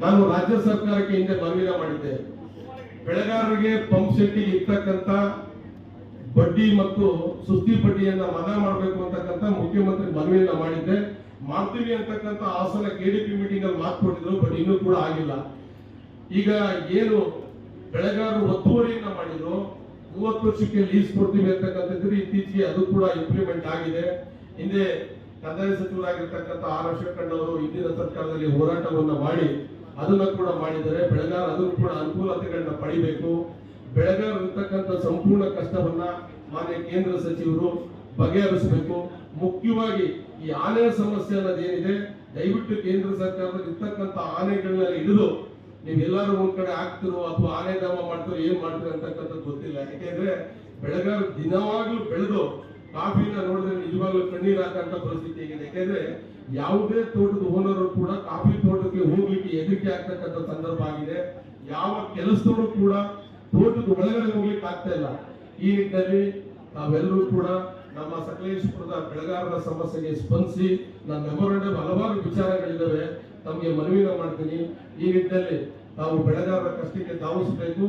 ನಾನು ರಾಜ್ಯ ಸರ್ಕಾರಕ್ಕೆ ಹಿಂದೆ ಮನವಿ ಮಾಡಿದ್ದೆ. ಬೆಳೆಗಾರರಿಗೆ ಪಂಪ್ ಸೆಟ್ಗೆ ಇರ್ತಕ್ಕಂಥ ಬಡ್ಡಿ ಮತ್ತು ಸುಸ್ತಿ ಬಡ್ಡಿಯನ್ನ ಮನಾ ಮಾಡಬೇಕು ಅಂತಕ್ಕಂಥ ಮುಖ್ಯಮಂತ್ರಿ ಮನವಿಯನ್ನ ಮಾಡಿದ್ದೆ. ಮಾಡ್ತೀವಿ ಅಂತಕ್ಕಂಥ ಹಾಸನ ಕೆಡಿಪಿ ಮೀಟಿಂಗ್ ಅಲ್ಲಿ ಮಾತು ಕೊಟ್ಟಿದ್ರು, ಬಟ್ ಇನ್ನೂ ಕೂಡ ಆಗಿಲ್ಲ. ಈಗ ಏನು ಬೆಳೆಗಾರರು ಒತ್ತುವರಿಯನ್ನ ಮಾಡಿದ್ರು, 30 ವರ್ಷಕ್ಕೆ ಲೀಸ್ ಕೊಡ್ತೀವಿ ಅಂತಕ್ಕಂಥದ್ದು ಇತ್ತೀಚೆಗೆ ಅದು ಕೂಡ ಇಂಪ್ಲಿಮೆಂಟ್ ಆಗಿದೆ. ಹಿಂದೆ ಕಂದಾಯ ಸಚಿವರಾಗಿರ್ತಕ್ಕಂಥ ಆರ್ ಅಶೋಕ್ ಅವರು ಹಿಂದಿನ ಸರ್ಕಾರದಲ್ಲಿ ಹೋರಾಟವನ್ನ ಮಾಡಿ ಅದನ್ನ ಕೂಡ ಮಾಡಿದ್ದಾರೆ. ಬೆಳೆಗಾರ ಅದನ್ನು ಕೂಡ ಅನುಕೂಲತೆಗಳನ್ನ ಪಡಿಬೇಕು. ಬೆಳೆಗಾರರು ಇರ್ತಕ್ಕಂಥ ಸಂಪೂರ್ಣ ಕಷ್ಟವನ್ನ ಮಾನ್ಯ ಕೇಂದ್ರ ಸಚಿವರು ಬಗೆಹರಿಸಬೇಕು. ಮುಖ್ಯವಾಗಿ ಈ ಆನೆ ಸಮಸ್ಯೆ ಅನ್ನೋದೇನಿದೆ, ದಯವಿಟ್ಟು ಕೇಂದ್ರ ಸರ್ಕಾರದಲ್ಲಿ ಇರ್ತಕ್ಕಂಥ ಆನೆಗಳನ್ನ ಹಿಡಿದು ನೀವೆಲ್ಲರೂ ಒಂದ್ ಕಡೆ ಹಾಕ್ತಿರೋ ಅಥವಾ ಆನೆ ಧಾಮ ಮಾಡ್ತಿರೋ ಏನ್ ಮಾಡ್ತೀರೋ ಅಂತಕ್ಕಂಥದ್ದು ಗೊತ್ತಿಲ್ಲ. ಯಾಕೆಂದ್ರೆ ಬೆಳೆಗಾರರು ದಿನವಾಗ್ಲೂ ಬೆಳೆದು ಕಾಫಿನ ನೋಡಿದ್ರೆ ನಿಜವಾಗ್ಲೂ ಕಣ್ಣೀರ್ ಹಾಕಂತ ಪರಿಸ್ಥಿತಿ ಆಗಿದೆ. ಯಾಕೆಂದ್ರೆ ಯಾವುದೇ ತೋಟದ ಓನರು ಕೂಡ ಕಾಫಿ ತೋಟಕ್ಕೆ ಹೋಗ್ಲಿಕ್ಕೆ ಹೆದರಿಕೆ ಆಗ್ತಕ್ಕಂಥ ಸಂದರ್ಭ ಆಗಿದೆ. ಯಾವ ಕೆಲಸದವರು ಕೂಡ ತೋಟದ ಒಳಗಡೆ ಹೋಗ್ಲಿಕ್ಕೆ ಆಗ್ತಾ ಇಲ್ಲ. ಈ ನಿಟ್ಟಿನಲ್ಲಿ ನಾವೆಲ್ಲರೂ ಕೂಡ ನಮ್ಮ ಸಕಲೇಶಪುರದ ಬೆಳೆಗಾರರ ಸಮಸ್ಯೆಗೆ ಸ್ಪಂದಿಸಿ ನನ್ನ ಮೆಮೊರಂಡಮ್ ಹಲವಾರು ವಿಚಾರಗಳಿದ್ದಾವೆ, ತಮಗೆ ಮನವಿನ ಮಾಡ್ತೀನಿ. ಈ ನಿಟ್ಟಿನಲ್ಲಿ ತಾವು ಬೆಳೆಗಾರರ ಕಷ್ಟಕ್ಕೆ ಧಾವಿಸಬೇಕು.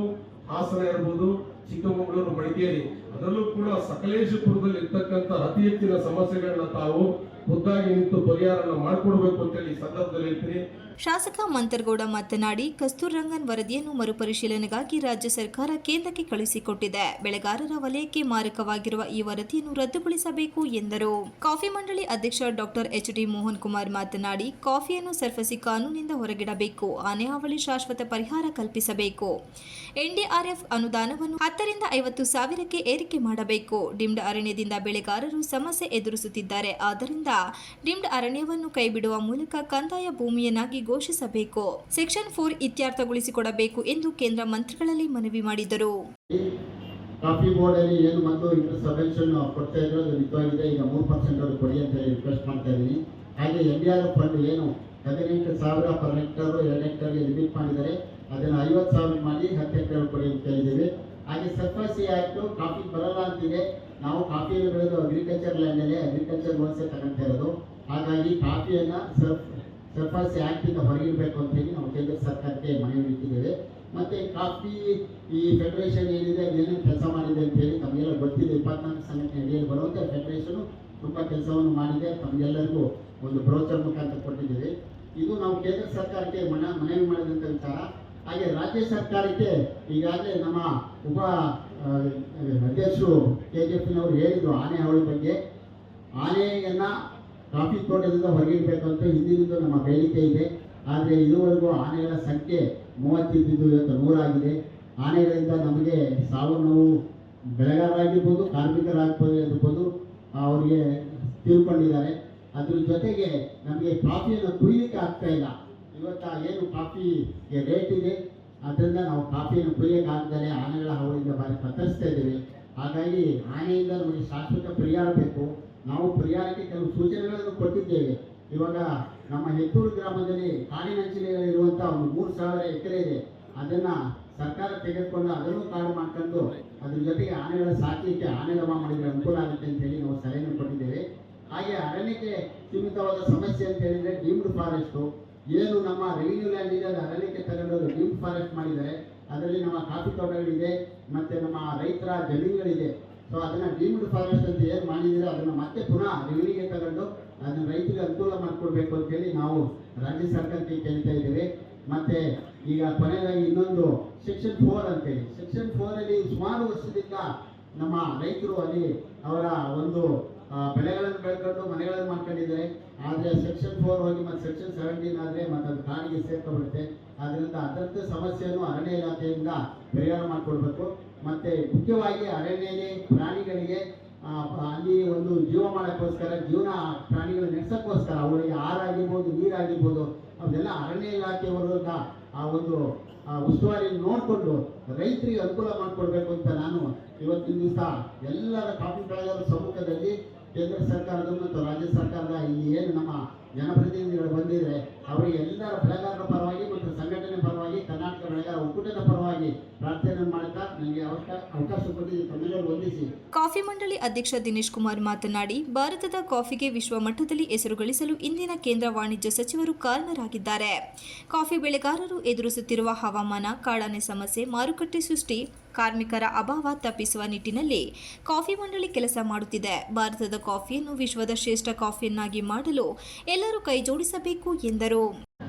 ಹಾಸನ ಇರ್ಬೋದು, ಚಿಕ್ಕಮಗಳೂರು, ಮಡಿಕೇರಿ, ಅದರಲ್ಲೂ ಕೂಡ ಸಕಲೇಶಪುರದಲ್ಲಿ ಇರ್ತಕ್ಕಂಥ ಅತಿ ಹೆಚ್ಚಿನ ಸಮಸ್ಯೆಗಳನ್ನ ತಾವು ಖುದ್ದಾಗಿ ನಿಂತು ಪರಿಹಾರನ ಮಾಡಿಕೊಡ್ಬೇಕು ಅಂತೇಳಿ ಈ ಸಂದರ್ಭದಲ್ಲಿ ಹೇಳ್ತೀನಿ. ಶಾಸಕ ಮಂತರ್ಗೌಡ ಮಾತನಾಡಿ, ಕಸ್ತೂರ್ ರಂಗನ್ ವರದಿಯನ್ನು ಮರುಪರಿಶೀಲನೆಗಾಗಿ ರಾಜ್ಯ ಸರ್ಕಾರ ಕೇಂದ್ರಕ್ಕೆ ಕಳುಹಿಸಿಕೊಟ್ಟಿದೆ. ಬೆಳೆಗಾರರ ವಲಯಕ್ಕೆ ಮಾರಕವಾಗಿರುವ ಈ ವರದಿಯನ್ನು ರದ್ದುಗೊಳಿಸಬೇಕು ಎಂದರು. ಕಾಫಿ ಮಂಡಳಿ ಅಧ್ಯಕ್ಷ ಡಾಕ್ಟರ್ ಎಚ್.ಡಿ. ಮೋಹನ್ ಕುಮಾರ್ ಮಾತನಾಡಿ, ಕಾಫಿಯನ್ನು ಸರ್ಫಸಿ ಕಾನೂನಿನಿಂದ ಹೊರಗಿಡಬೇಕು, ಆನೆ ಹಾವಳಿ ಶಾಶ್ವತ ಪರಿಹಾರ ಕಲ್ಪಿಸಬೇಕು, ಎನ್ಡಿಆರ್ಎಫ್ ಅನುದಾನವನ್ನು 10 ರಿಂದ 50 ಸಾವಿರಕ್ಕೆ ಏರಿಕೆ ಮಾಡಬೇಕು. ಡಿಮ್ಡ್ ಅರಣ್ಯದಿಂದ ಬೆಳೆಗಾರರು ಸಮಸ್ಯೆ ಎದುರಿಸುತ್ತಿದ್ದಾರೆ. ಆದ್ದರಿಂದ ಡಿಮ್ಡ್ ಅರಣ್ಯವನ್ನು ಕೈಬಿಡುವ ಮೂಲಕ ಕಂದಾಯ ಭೂಮಿಯನ್ನಾಗಿ ಘೋಷಿಸಬೇಕು. ಸೆಕ್ಷನ್ 4 ಇತ್ಯರ್ಥಗೊಳಿಸಿಕೊಡಬೇಕು ಎಂದು ಕೇಂದ್ರ ಮಂತ್ರಿಗಳಲ್ಲಿ ಮನವಿ ಮಾಡಿದರು. ಕಾಫಿ ಬೋರ್ಡ್ ಅಲ್ಲಿ ಏನು ಮೊದಲು ಇಂಟ್ರೆಸ್ಟ್ ಸಬ್ವೆನ್ಷನ್ ಕೊಡ್ತಾ ಇದ್ರು ಅದು ನಿಜವಾಗಿದೆ. ಈಗ 3% ಅವರು ಕೊಡಿ ಅಂತ ರಿಕ್ವೆಸ್ಟ್ ಮಾಡ್ತಾ ಇದ್ದೀನಿ. ಹಾಗೆ NDRF ಫಂಡ್ ಏನು 18,000 ಪರ್ ಹೆಕ್ಟರ್ 2 ಹೆಕ್ಟರ್ಗೆ ಲಿಮಿಟ್ ಮಾಡಿದ್ದಾರೆ, ಅದನ್ನು 50,000 ಮಾಡಿ 10 ಹೆಕ್ಟರ್ ಕೊಡಿ ಅಂತ ಹೇಳಿದ್ದೀವಿ. ಹಾಗೆ ಸರ್ಫಸಿ ಆಕ್ಟ್ ಕಾಫಿ ಬರಲ್ಲ ಅಂತಿದೆ. ನಾವು ಕಾಫಿಯನ್ನು ಬೆಳೆದು ಅಗ್ರಿಕಲ್ಚರ್ ಲ್ಯಾಂಡಲ್ಲೇ ಅಗ್ರಿಕಲ್ಚರ್ ಲೋನ್ಸೇ ತಗೊಳ್ತಾ ಇರೋದು. ಹಾಗಾಗಿ ಕಾಫಿಯನ್ನು ಸರ್ಫಸಿ ಆಕ್ಟಿಂದ ಹೊರಗಿಡಬೇಕು ಅಂತ ಹೇಳಿ ನಾವು ಕೇಂದ್ರ ಸರ್ಕಾರಕ್ಕೆ ಮನವಿ ಇಟ್ಟಿದ್ದೇವೆ. ಮತ್ತು ಕಾಫಿ ಈ ಫೆಡರೇಷನ್ ಏನಿದೆ ಅದೇನೇನು ಕೆಲಸ ಮಾಡಿದೆ ಅಂತ ಹೇಳಿ ತಮಗೆಲ್ಲ ಗೊತ್ತಿದೆ. 24 ಸಂಘಟನೆ ಅಡಿಯಲ್ಲಿ ಬರುವಂಥ ಫೆಡರೇಷನು ತುಂಬ ಕೆಲಸವನ್ನು ಮಾಡಿದೆ. ತಮಗೆಲ್ಲರಿಗೂ ಒಂದು ಬ್ರೋಚರ್ ಮುಖಾಂತರ ಕೊಟ್ಟಿದ್ದೇವೆ. ಇದು ನಾವು ಕೇಂದ್ರ ಸರ್ಕಾರಕ್ಕೆ ಮನವಿ ಮಾಡಿದಂಥ ವಿಚಾರ. ಹಾಗೆ ರಾಜ್ಯ ಸರ್ಕಾರಕ್ಕೆ ಈಗಾಗಲೇ ನಮ್ಮ ಉಪ ಅಧ್ಯಕ್ಷರು KGFನವರು ಹೇಳಿದರು ಆನೆ ಹಾವಳಿ ಬಗ್ಗೆ. ಆನೆಯನ್ನು ಕಾಫಿ ತೋಟದಿಂದ ಹೊರಗಿಡಬೇಕು ಅಂತ ಹಿಂದಿನಿಂದ ನಮ್ಮ ಬೇಡಿಕೆ ಇದೆ. ಆದರೆ ಇದುವರೆಗೂ ಆನೆಗಳ ಸಂಖ್ಯೆ 30 ಇದ್ದಿದ್ದು ಇವತ್ತು 100 ಆಗಿದೆ. ಆನೆಗಳಿಂದ ನಮಗೆ ಸಾವು ನೋವು ಬೆಳೆಗಾರರಾಗಿರ್ಬೋದು, ಕಾರ್ಮಿಕರಾಗಿರ್ಬೋದು, ಅವರಿಗೆ ತಿಳ್ಕೊಂಡಿದ್ದಾರೆ. ಅದ್ರ ಜೊತೆಗೆ ನಮಗೆ ಕಾಫಿಯನ್ನು ಕುಯ್ಯಲಿಕ್ಕೆ ಆಗ್ತಾ ಇಲ್ಲ. ಇವತ್ತು ಏನು ಕಾಫಿಗೆ ರೇಟ್ ಇದೆ ಅದರಿಂದ ನಾವು ಕಾಫಿಯನ್ನು ಕುಯ್ಯಕ್ಕೆ ಆಗ್ತಾರೆ ಆನೆಗಳ ಹಾವಳಿಯಿಂದ ಬಾರಿ ತತ್ತರಿಸ್ತಾ ಇದ್ದೇವೆ. ಹಾಗಾಗಿ ಆನೆಯಿಂದ ನಮಗೆ ಶಾಶ್ವತ ಪರಿಹಾರ ಬೇಕು. ನಾವು ಪರಿಹಾರಕ್ಕೆ ಕೆಲವು ಸೂಚನೆಗಳನ್ನು ಕೊಟ್ಟಿದ್ದೇವೆ. ಇವಾಗ ನಮ್ಮ ಹೆತ್ತೂರು ಗ್ರಾಮದಲ್ಲಿ ಕಾಡಿನಂಚಿನಲ್ಲಿರುವಂಥ ಒಂದು 3,000 ಎಕರೆ ಇದೆ. ಅದನ್ನು ಸರ್ಕಾರ ತೆಗೆದುಕೊಂಡು ಅದನ್ನು ಕಾಡು ಮಾಡ್ಕೊಂಡು ಅದ್ರ ಜೊತೆಗೆ ಆನೆಗಳ ಸಾಕಲಿಕ್ಕೆ ಆನೆಗಮ ಮಾಡಿದರೆ ಅನುಕೂಲ ಆಗುತ್ತೆ ಅಂತೇಳಿ ನಾವು ಸಲಹೆಯನ್ನು ಕೊಟ್ಟಿದ್ದೇವೆ. ಹಾಗೆ ಅರಣ್ಯಕ್ಕೆ ಸೀಮಿತವಾದ ಸಮಸ್ಯೆ ಅಂತ ಹೇಳಿದರೆ ಡೀಮ್ಡ್ ಫಾರೆಸ್ಟು ಏನು ನಮ್ಮ ರೆವಿನ್ಯೂ ಲ್ಯಾಂಡ್ ಇದೆ ಅದು ಅರಣ್ಯಕ್ಕೆ ತಗೊಂಡೋದು ಡೀಮ್ಡ್ ಫಾರೆಸ್ಟ್ ಮಾಡಿದ್ದಾರೆ. ಅದರಲ್ಲಿ ನಮ್ಮ ಕಾಫಿ ತೋಟಗಳಿದೆ ಮತ್ತು ನಮ್ಮ ರೈತರ ಜಮೀನುಗಳಿದೆ. ಸೊ ಅದನ್ನು ಡೀಮ್ಡ್ ಫಾರೆಸ್ಟ್ ಅಂತ ಏನು ಮಾಡಿದರೆ ಅದನ್ನು ಮತ್ತೆ ಪುನಃ ರೆವಿನ್ಯೂಗೆ ತಗೊಂಡು ಅದನ್ನು ರೈತರಿಗೆ ಅನುಕೂಲ ಮಾಡಿಕೊಡ್ಬೇಕು ಅಂತೇಳಿ ನಾವು ರಾಜ್ಯ ಸರ್ಕಾರಕ್ಕೆ ಕೇಳ್ತಾ ಇದ್ದೇವೆ. ಮತ್ತು ಈಗ ಕೊನೆಯದಾಗಿ ಇನ್ನೊಂದು ಸೆಕ್ಷನ್ 4 ಅಂತೇಳಿ, ಸೆಕ್ಷನ್ 4ಅಲ್ಲಿ ಸುಮಾರು ವರ್ಷದಿಂದ ನಮ್ಮ ರೈತರು ಅಲ್ಲಿ ಅವರ ಒಂದು ಬೆಳೆಗಳನ್ನು ಬೆಳ್ಕೊಂಡು ಮನೆಗಳನ್ನು ಮಾಡ್ಕೊಂಡಿದ್ದಾರೆ. ಆದರೆ ಸೆಕ್ಷನ್ 4 ಹೋಗಿ ಮತ್ತು ಸೆಕ್ಷನ್ 17 ಆದರೆ ಮತ್ತು ಅದು ಕಾಡಿಗೆ ಸೇರ್ಕೊಂಡ್ಬಿಡುತ್ತೆ. ಆದ್ದರಿಂದ ಅದರದ್ದು ಸಮಸ್ಯೆಯನ್ನು ಅರಣ್ಯ ಇಲಾಖೆಯಿಂದ ಪರಿಹಾರ ಮಾಡಿಕೊಡ್ಬೇಕು. ಮತ್ತು ಮುಖ್ಯವಾಗಿ ಅರಣ್ಯದಲ್ಲಿ ಪ್ರಾಣಿಗಳಿಗೆ ಅಲ್ಲಿ ಒಂದು ಜೀವ ಮಾಡೋಕ್ಕೋಸ್ಕರ ಜೀವನ ಪ್ರಾಣಿಗಳು ನಡೆಸೋಕ್ಕೋಸ್ಕರ ಅವರಿಗೆ ಆಹಾರಾಗಿರ್ಬೋದು, ನೀರಾಗಿರ್ಬೋದು, ಅದೆಲ್ಲ ಅರಣ್ಯ ಇಲಾಖೆಯವರಿಂದ ಆ ಒಂದು ಉಸ್ತುವಾರಿ ನೋಡಿಕೊಂಡು ರೈತರಿಗೆ ಅನುಕೂಲ ಮಾಡಿಕೊಡ್ಬೇಕು ಅಂತ ನಾನು ಇವತ್ತಿನ ದಿವಸ ಎಲ್ಲರ ಕಾಫಿ ಬೆಳೆಗಾರರ ಸಮ್ಮುಖದಲ್ಲಿ ಕೇಂದ್ರ ಸರ್ಕಾರದ ಮತ್ತು ರಾಜ್ಯ ಸರ್ಕಾರದ ಇಲ್ಲಿ ಏನು ನಮ್ಮ ಜನಪ್ರತಿನಿಧಿಗಳು ಬಂದಿದ್ದಾರೆ ಅವರಿಗೆ ಎಲ್ಲರ ಬೆಳೆಗಾರರ ಪರವಾಗಿ ಮತ್ತು ಸಂಘಟನೆ ಪರವಾಗಿ ಕರ್ನಾಟಕ ಬೆಳೆಗಾರ ಒಕ್ಕೂಟದ ಪರವಾಗಿ ಪ್ರಾರ್ಥನೆ ಮಾಡ್ತಾ ನನಗೆ ಅವಕಾಶ ಕೊಟ್ಟಿದ್ದು ತಮ್ಮೆಲ್ಲರೂ ವಂದಿಸಿ. ಕಾಫಿ ಮಂಡಳಿ ಅಧ್ಯಕ್ಷ ದಿನೇಶ್ ಕುಮಾರ್ ಮಾತನಾಡಿ, ಭಾರತದ ಕಾಫಿಗೆ ವಿಶ್ವ ಮಟ್ಟದಲ್ಲಿ ಹೆಸರು ಗಳಿಸಲು ಇಂದಿನ ಕೇಂದ್ರ ವಾಣಿಜ್ಯ ಸಚಿವರು ಕಾರಣರಾಗಿದ್ದಾರೆ. ಕಾಫಿ ಬೆಳೆಗಾರರು ಎದುರಿಸುತ್ತಿರುವ ಹವಾಮಾನ, ಕಾಡಾನೆ ಸಮಸ್ಯೆ, ಮಾರುಕಟ್ಟೆ ಸೃಷ್ಟಿ, ಕಾರ್ಮಿಕರ ಅಭಾವ ತಪ್ಪಿಸುವ ನಿಟ್ಟಿನಲ್ಲಿ ಕಾಫಿ ಮಂಡಳಿ ಕೆಲಸ ಮಾಡುತ್ತಿದೆ. ಭಾರತದ ಕಾಫಿಯನ್ನು ವಿಶ್ವದ ಶ್ರೇಷ್ಠ ಕಾಫಿಯನ್ನಾಗಿ ಮಾಡಲು ಎಲ್ಲರೂ ಕೈ ಜೋಡಿಸಬೇಕು ಎಂದರು.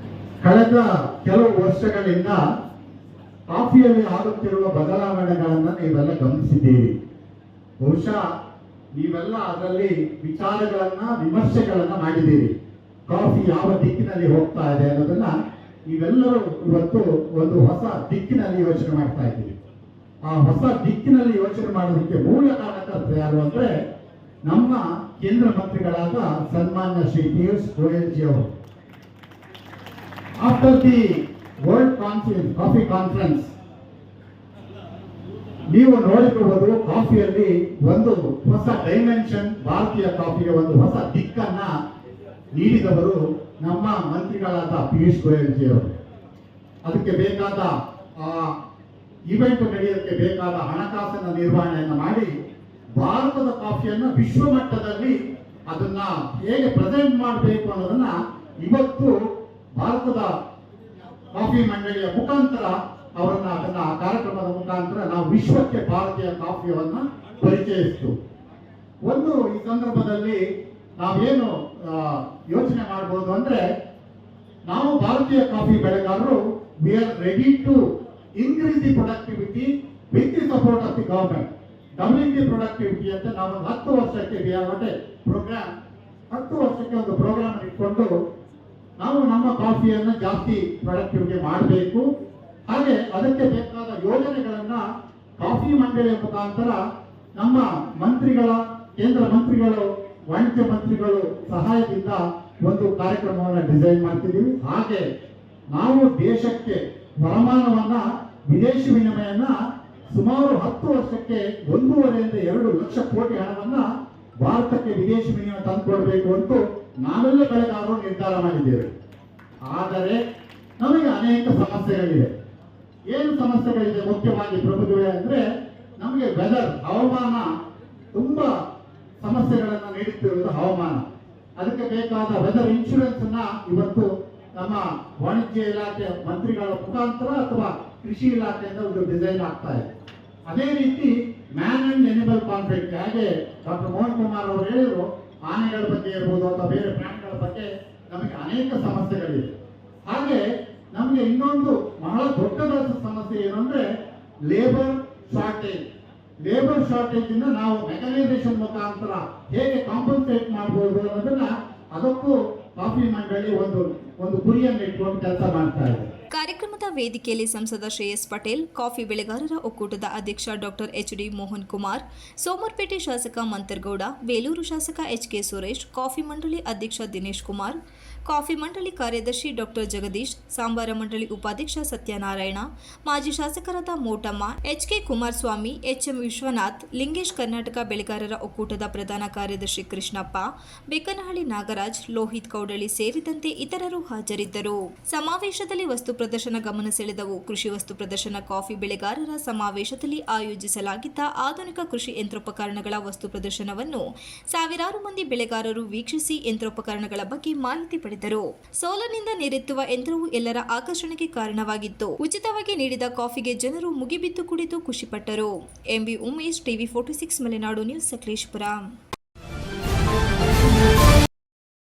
ಕಳೆದ ಕೆಲವು ವರ್ಷಗಳಿಂದ ಕಾಫಿಯಲ್ಲಿ ಆಗುತ್ತಿರುವ ಬದಲಾವಣೆಗಳನ್ನು ನೀವೆಲ್ಲ ಗಮನಿಸಿದ್ದೀರಿ. ಬಹುಶಃ ನೀವೆಲ್ಲ ಅದರಲ್ಲಿ ವಿಚಾರಗಳನ್ನ ವಿಮರ್ಶೆಗಳನ್ನ ಮಾಡಿದ್ದೀರಿ. ಕಾಫಿ ಯಾವ ದಿಕ್ಕಿನಲ್ಲಿ ಹೋಗ್ತಾ ಇದೆ ಅನ್ನೋದನ್ನ ನೀವೆಲ್ಲರೂ ಇವತ್ತು ಒಂದು ಹೊಸ ದಿಕ್ಕಿನಲ್ಲಿ ಯೋಚನೆ ಮಾಡ್ತಾ ಇದ್ದೀರಿ. ಆ ಹೊಸ ದಿಕ್ಕಿನಲ್ಲಿ ಯೋಚನೆ ಮಾಡೋದಕ್ಕೆ ಮೂಲ ಕಾರಣಕರ್ತರು ಯಾರು ಅಂದ್ರೆ ನಮ್ಮ ಕೇಂದ್ರ ಮಂತ್ರಿಗಳಾದ ಸನ್ಮಾನ್ಯ ಶ್ರೀ ಪಿಯೂಷ್ ಗೋಯಲ್ ಜಿ ಅವರು. After the world coffee conference ನೀವು ನೋಡಿಕೊಳ್ಳಬಹುದು, ಕಾಫಿಯಲ್ಲಿ ಒಂದು ಹೊಸ ಡೈಮೆನ್ಷನ್, ಭಾರತೀಯ ಕಾಫಿಗೆ ಒಂದು ಹೊಸ ದಿಕ್ಕನ್ನ ನೀಡಿದವರು ನಮ್ಮ ಮಂತ್ರಿಗಳಾದ ಪಿಯೂಷ್ ಗೋಯಲ್ ಜಿ ಅವರು. ಅದಕ್ಕೆ ಬೇಕಾದ ಇವೆಂಟ್ ನಡೆಯೋದಕ್ಕೆ ಬೇಕಾದ ಹಣಕಾಸಿನ ನಿರ್ವಹಣೆಯನ್ನು ಮಾಡಿ ಭಾರತದ ಕಾಫಿಯನ್ನು ವಿಶ್ವ ಮಟ್ಟದಲ್ಲಿ ಅದನ್ನ ಹೇಗೆ ಪ್ರೆಸೆಂಟ್ ಮಾಡಬೇಕು ಅನ್ನೋದನ್ನ ಇವತ್ತು ಭಾರತದ ಕಾಫಿ ಮಂಡಳಿಯ ಮುಖಾಂತರ ಅವರನ್ನ ಅದನ್ನ ಆ ಕಾರ್ಯಕ್ರಮದ ಮುಖಾಂತರ ನಾವು ವಿಶ್ವಕ್ಕೆ ಭಾರತೀಯ ಕಾಫಿಯನ್ನ ಪರಿಚಯಿಸಿತು. ಒಂದು ಈ ಸಂದರ್ಭದಲ್ಲಿ ನಾವೇನು ಯೋಚನೆ ಮಾಡ್ಬೋದು ಅಂದ್ರೆ, ನಾವು ಭಾರತೀಯ ಕಾಫಿ ಬೆಳೆಗಾರರು we are ready to increase the productivity with the support of the government. Doubling the productivity ಅಂತ ನಾವು 10 ವರ್ಷಕ್ಕೆ ವಿ ಆರ್ ಪ್ರೋಗ್ರಾಮ್ 10 ವರ್ಷಕ್ಕೆ ಒಂದು ಪ್ರೋಗ್ರಾಮ್ ಇಟ್ಕೊಂಡು ನಾವು ನಮ್ಮ ಕಾಫಿಯನ್ನು ಜಾಸ್ತಿ ಪ್ರೊಡಕ್ಟಿವಿಟಿ ಮಾಡಬೇಕು. ಹಾಗೆ ಅದಕ್ಕೆ ಬೇಕಾದ ಯೋಜನೆಗಳನ್ನ ಕಾಫಿ ಮಂಡಳಿಯ ಮುಖಾಂತರ ನಮ್ಮ ಮಂತ್ರಿಗಳ, ಕೇಂದ್ರ ಮಂತ್ರಿಗಳು, ವಾಣಿಜ್ಯ ಮಂತ್ರಿಗಳು ಸಹಾಯದಿಂದ ಒಂದು ಕಾರ್ಯಕ್ರಮವನ್ನು ಡಿಸೈನ್ ಮಾಡ್ತಿದ್ದೀವಿ. ಹಾಗೆ ನಾವು ದೇಶಕ್ಕೆ ವರಮಾನವನ್ನ, ವಿದೇಶಿ ವಿನಿಮಯನ ಸುಮಾರು 10 ವರ್ಷಕ್ಕೆ 1.5 ಇಂದ 2 ಲಕ್ಷ ಕೋಟಿ ಹಣವನ್ನ ಭಾರತಕ್ಕೆ ವಿದೇಶಿ ವಿನಿಮಯ ತಂದುಕೊಡ್ಬೇಕು ಅಂತ ನಾವೆಲ್ಲ ಬೆಳೆಗಾರರು ನಿರ್ಧಾರ ಮಾಡಿದ್ದೇವೆ. ಆದರೆ ನಮಗೆ ಅನೇಕ ಸಮಸ್ಯೆಗಳಿವೆ. ಏನು ಸಮಸ್ಯೆಗಳಿದೆ ಮುಖ್ಯವಾಗಿ ಪ್ರಮುಖವೇ ಅಂದ್ರೆ, ನಮಗೆ ವೆದರ್, ಹವಾಮಾನ ತುಂಬಾ ಸಮಸ್ಯೆಗಳನ್ನು ನೀಡುತ್ತಿರುವುದು ಹವಾಮಾನ. ಅದಕ್ಕೆ ಬೇಕಾದ ವೆದರ್ ಇನ್ಶೂರೆನ್ಸ್ ಅನ್ನ ಇವತ್ತು ನಮ್ಮ ವಾಣಿಜ್ಯ ಇಲಾಖೆ ಮಂತ್ರಿಗಳ ಮುಖಾಂತರ ಅಥವಾ ಕೃಷಿ ಇಲಾಖೆಯಿಂದ ಒಂದು ಡಿಸೈನ್ ಆಗ್ತಾ ಇದೆ. ಅದೇ ರೀತಿ ಮ್ಯಾನ್ ಅಂಡ್ ಎನಿಮಲ್ ಕಾನ್ಫ್ಲಿಕ್ಟ್, ಹಾಗೆ ಡಾಕ್ಟರ್ ಮೋಹನ್ ಕುಮಾರ್ ಅವರು ಹೇಳಿದ್ರು, ಆನೆಗಳ ಬಗ್ಗೆ ಇರ್ಬೋದು ಅಥವಾ ಬೇರೆ ಪ್ರಾಣಿಗಳ ಬಗ್ಗೆ ನಮಗೆ ಅನೇಕ ಸಮಸ್ಯೆಗಳಿವೆ. ಹಾಗೆ ನಮಗೆ ಇನ್ನೊಂದು ಬಹಳ ದೊಡ್ಡದಾದ ಸಮಸ್ಯೆ ಏನು ಅಂದ್ರೆ ಲೇಬರ್ ಶಾರ್ಟೇಜ್. ಲೇಬರ್ ಶಾರ್ಟೇಜ್ ಇಂದ ನಾವು ಮೆಕನೈಸೇಷನ್ ಮುಖಾಂತರ ಹೇಗೆ ಕಾಂಪನ್ಸೇಟ್ ಮಾಡಬಹುದು ಅನ್ನೋದನ್ನ, ಅದಕ್ಕೂ ಕಾಫಿ ಮಂಡಳಿ ಒಂದು ಗುರಿಯನ್ನು ಇಟ್ಕೊಂಡು ಕೆಲಸ ಮಾಡ್ತಾ ಇದೆ. ಕಾರ್ಯಕ್ರಮದ ವೇದಿಕೆಯಲ್ಲಿ ಸಂಸದ ಶ್ರೇಯಸ್ ಪಟೇಲ್, ಕಾಫಿ ಬೆಳೆಗಾರರ ಒಕ್ಕೂಟದ ಅಧ್ಯಕ್ಷ ಡಾಕ್ಟರ್ ಎಚ್.ಡಿ. ಮೋಹನ್ ಕುಮಾರ್, ಸೋಮರ್ಪೇಟೆ ಶಾಸಕ ಮಂತರ್ಗೌಡ, ಬೇಲೂರು ಶಾಸಕ ಎಚ್.ಕೆ. ಸುರೇಶ್, ಕಾಫಿ ಮಂಡಳಿ ಅಧ್ಯಕ್ಷ ದಿನೇಶ್ ಕುಮಾರ್, ಕಾಫಿ ಮಂಡಳಿ ಕಾರ್ಯದರ್ಶಿ ಡಾಕ್ಟರ್ ಜಗದೀಶ್, ಸಾಂಬಾರ ಮಂಡಳಿ ಉಪಾಧ್ಯಕ್ಷ ಸತ್ಯನಾರಾಯಣ, ಮಾಜಿ ಶಾಸಕರಾದ ಮೋಟಮ್ಮ, ಎಚ್.ಕೆ. ಕುಮಾರಸ್ವಾಮಿ, ಎಚ್.ಎಂ. ವಿಶ್ವನಾಥ್, ಲಿಂಗೇಶ್, ಕರ್ನಾಟಕ ಬೆಳೆಗಾರರ ಒಕ್ಕೂಟದ ಪ್ರಧಾನ ಕಾರ್ಯದರ್ಶಿ ಕೃಷ್ಣಪ್ಪ, ಬೇಕನಹಳ್ಳಿ ನಾಗರಾಜ್, ಲೋಹಿತ್ ಕೌಡಳಿ ಸೇರಿದಂತೆ ಇತರರು ಹಾಜರಿದ್ದರು. ಸಮಾವೇಶದಲ್ಲಿ ವಸ್ತು ಪ್ರದರ್ಶನ ಗಮನ ಸೆಳೆದವು. ಕೃಷಿ ವಸ್ತು ಪ್ರದರ್ಶನ ಕಾಫಿ ಬೆಳೆಗಾರರ ಸಮಾವೇಶದಲ್ಲಿ ಆಯೋಜಿಸಲಾಗಿದ್ದ ಆಧುನಿಕ ಕೃಷಿ ಯಂತ್ರೋಪಕರಣಗಳ ವಸ್ತು ಪ್ರದರ್ಶನವನ್ನು ಸಾವಿರಾರು ಮಂದಿ ಬೆಳೆಗಾರರು ವೀಕ್ಷಿಸಿ ಯಂತ್ರೋಪಕರಣಗಳ ಬಗ್ಗೆ ಮಾಹಿತಿ ಪಡೆದರು. ಸೋಲನಿಂದ ನೀರೆತ್ತುವ ಯಂತ್ರವು ಎಲ್ಲರ ಆಕರ್ಷಣೆಗೆ ಕಾರಣವಾಗಿತ್ತು. ಉಚಿತವಾಗಿ ನೀಡಿದ ಕಾಫಿಗೆ ಜನರು ಮುಗಿಬಿದ್ದು ಕುಡಿದು ಖುಷಿಪಟ್ಟರು. M B Umesh, TV 46 Malenadu news, Sakleshpur.